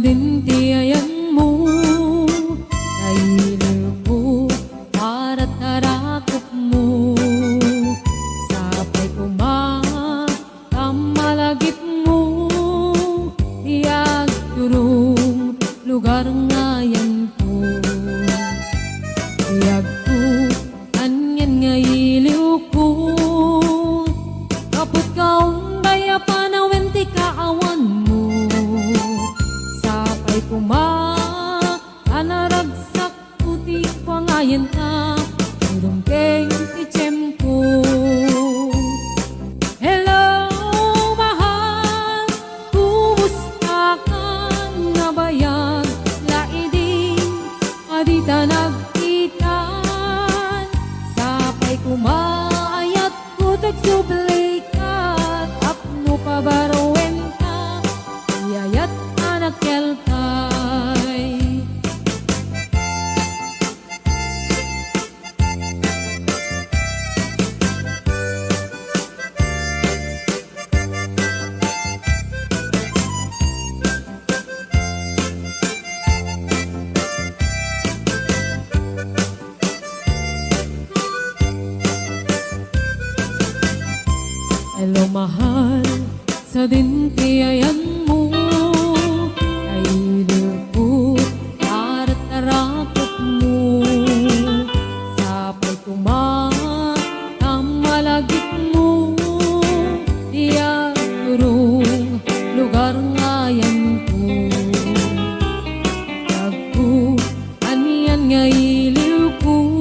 dintiayan mo, kailiw ko para tarakop mo. Sapay kumamalagip mo, tiyag turong lugar ngayan ko. Tiyag ko, anyan nga iliw ko, kaput kaong baya panawin ti kaawan mo. Sapay anaragsak puti pangayan ta, turong keng tichem ko. Hello mahal, kumusta ka nga bayag, laiding adita nagkitan. Sapay kumaayat ko tagsublikat, apno pabarowen ka, iyayat anak yeltay. Hello mahal, sa dintiayan mo, kailiw ko para tarakop mo. Sapay kumamalagip mo, tiyag turong lugar ngayan ko. Tiyag ko, aniyan nga iliw ko,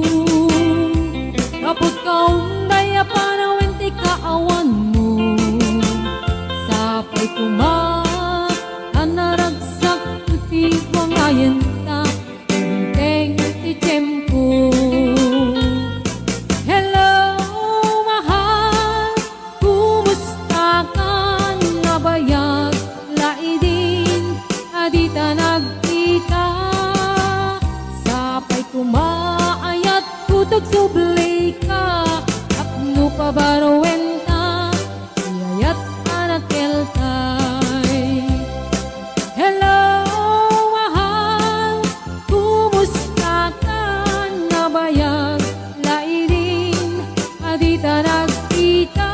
kaput kaong daya panawin ti kaawan mo. Sapay anaragsak puti wangayan ta, teng tichem ko. Hello mahal, kumusta ka nga bayag, laidin adita nagkita. Sapay kumaayat ko tagsublay ka, apno pabarowen ta, iyayat anak yeltay. Hello mahal, kumusta ka nga bayag, laidin adita nagkita.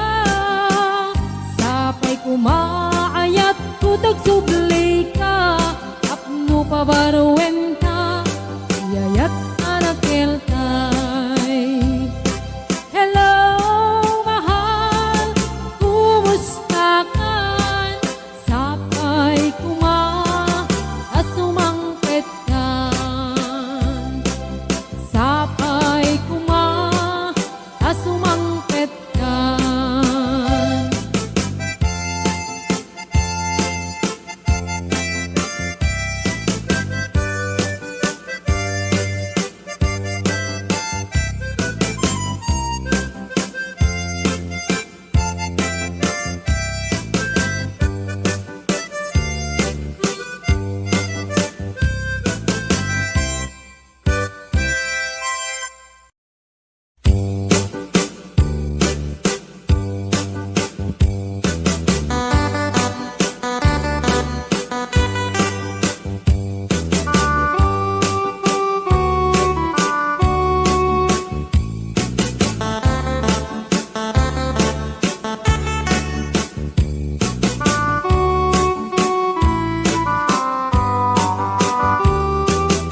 Sapay kumaayat ko tagsublay ka, apno pabarowen ta, iyayat anak yeltay. Hello mahal, kumusta ka? Sapay asumangpet ka. Sapay asumangpet ka.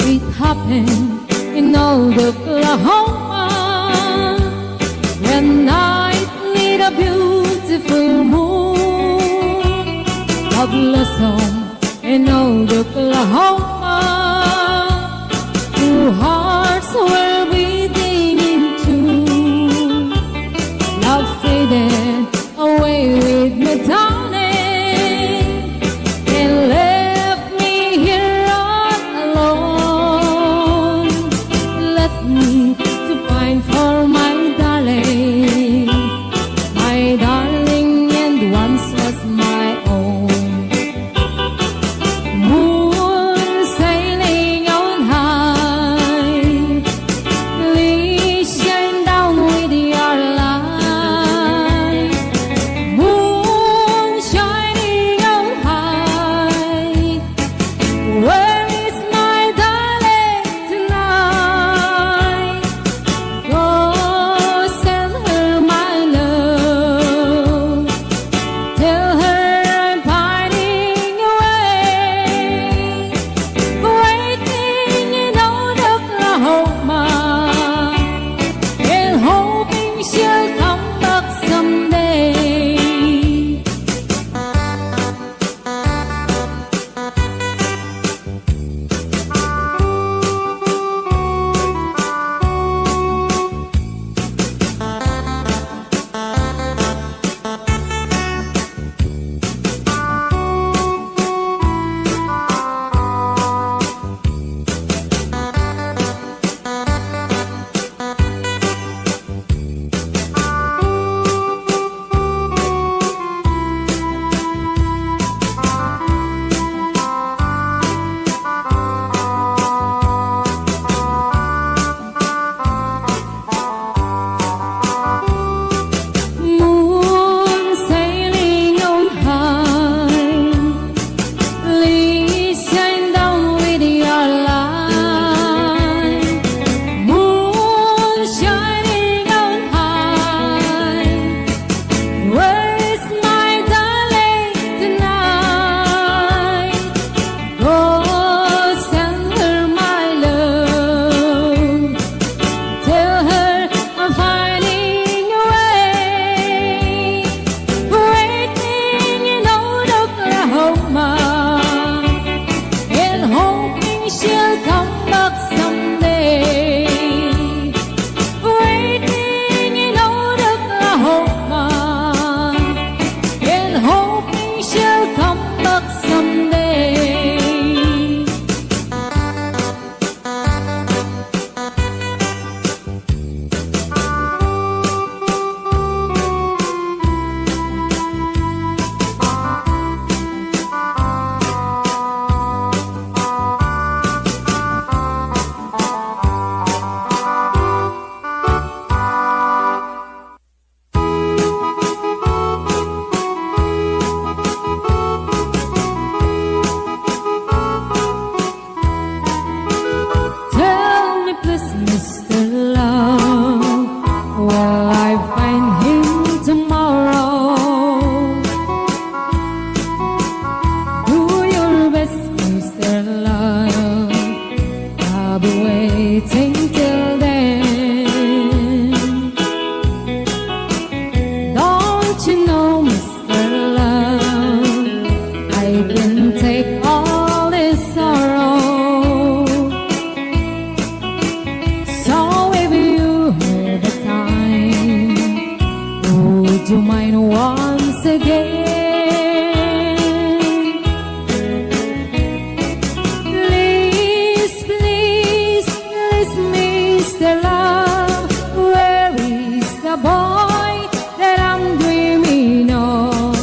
It happened in old Oklahoma, when night lit a beautiful moon. A blossom in old Oklahoma, two hearts were beating in tune. Love faded away with me, darling, and left me here all alone. Left me to find for my darling, and once was my own. Moon back someday. Waiting in old Oklahoma and hoping she'll come back someday. Tell me please, Mr. Love, will I find him tomorrow? Do your best, Mr. Love, I'll be waiting till then. Don't you know, Mr. Love, I can take all this sorrow. So if you have the time, would you mind once again? Please, please, please, Mr. Love, where is the boy that I'm dreaming of?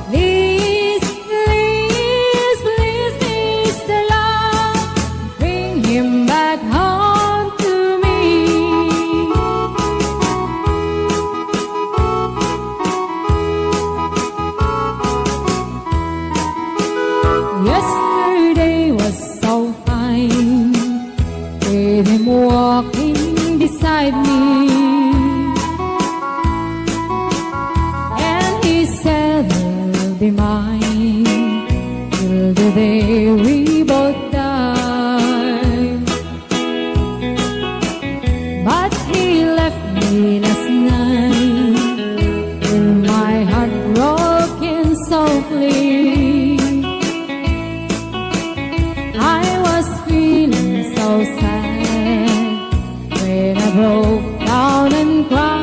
Please, please, please, Mr. Love, bring him back home to me. Yesterday was so fine, with him walking beside me, and he said he'll be mine till the day we both die. But he left me last night with my heart broken softly. I was feeling so sad when I broke down and cried.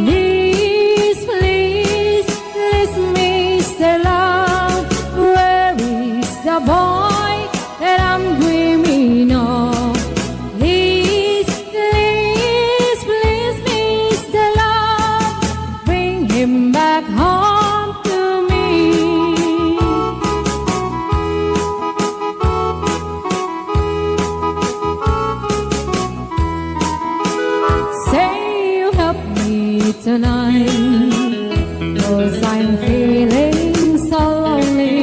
Please, please, please, Mr. Love, where is the boy that I'm dreaming of? Please, please, please, Mr. Love, bring him back home to me. Say you help me tonight, 'cause I'm feeling so lonely.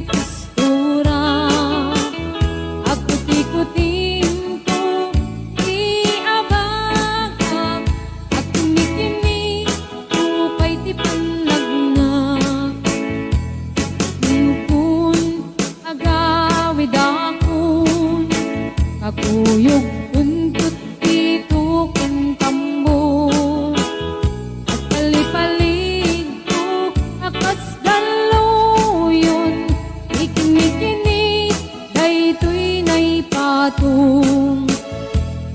pistura. Ako tikutin ko, iabagag, at tumikinig, upay ti panlagna. Nipun, agawid akon, kakuyog untut dito kan tambo. At palipalig ko, akas daluyon, ikinikinig, daytoy na'y patung.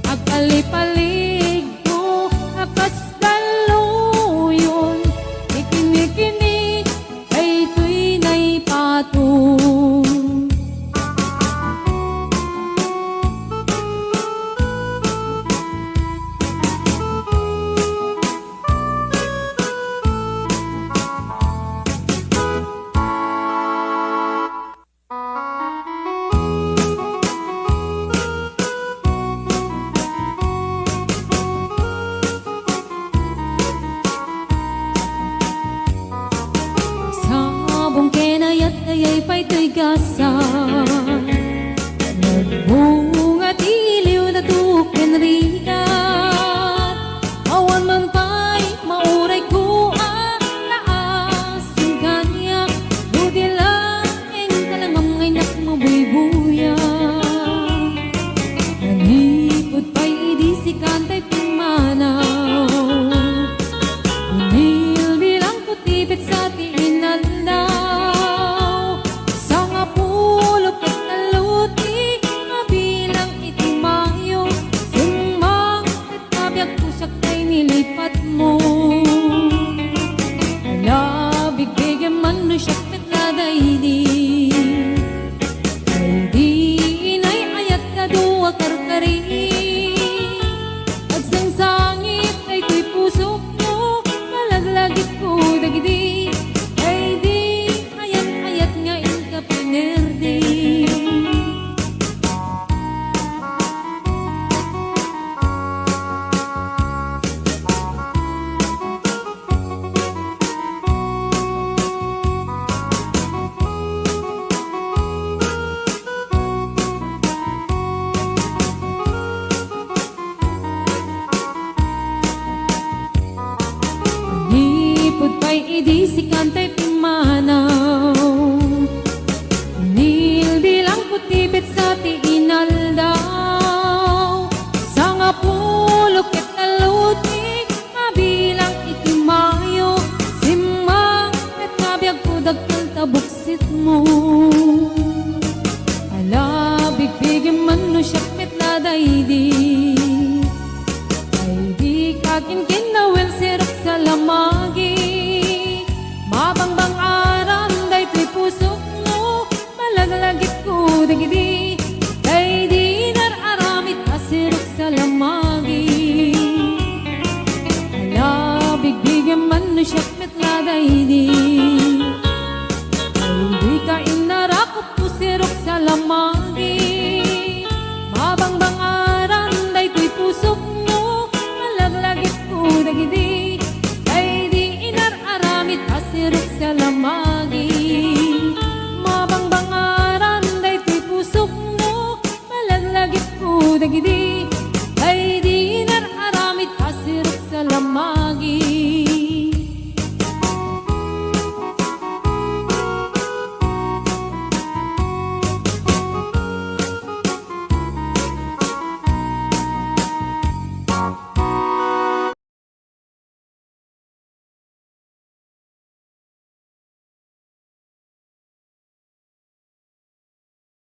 At palipalig ko, akas daluyon, ikinikinig, daytoy na'y patung. Sabong kenayat ayay pa'y to'y gasan, nagbunga tiliw na tuken rigat. Awan man pa'y mauray ko ang laasing kanya, buti lang ang kalamang ngay nakmabuybuya. Nanipod pa'y idisikan ta'y pumanaw, bilang ko tibet sa tiinalaw. Sa nga pulok at naluti, mabilang itimayo, sumang at kabyak ko siya kay nilipat mo. Alabig bigyan man no siya nagdadaydi, ay di inay ayat ka duwa karkari. Agsang sangit ay to'y puso ko, malaglagit ko dagidi, ay di ayat-ayat nga in ka pinerdi. Nipod pa'y idisikan ta'y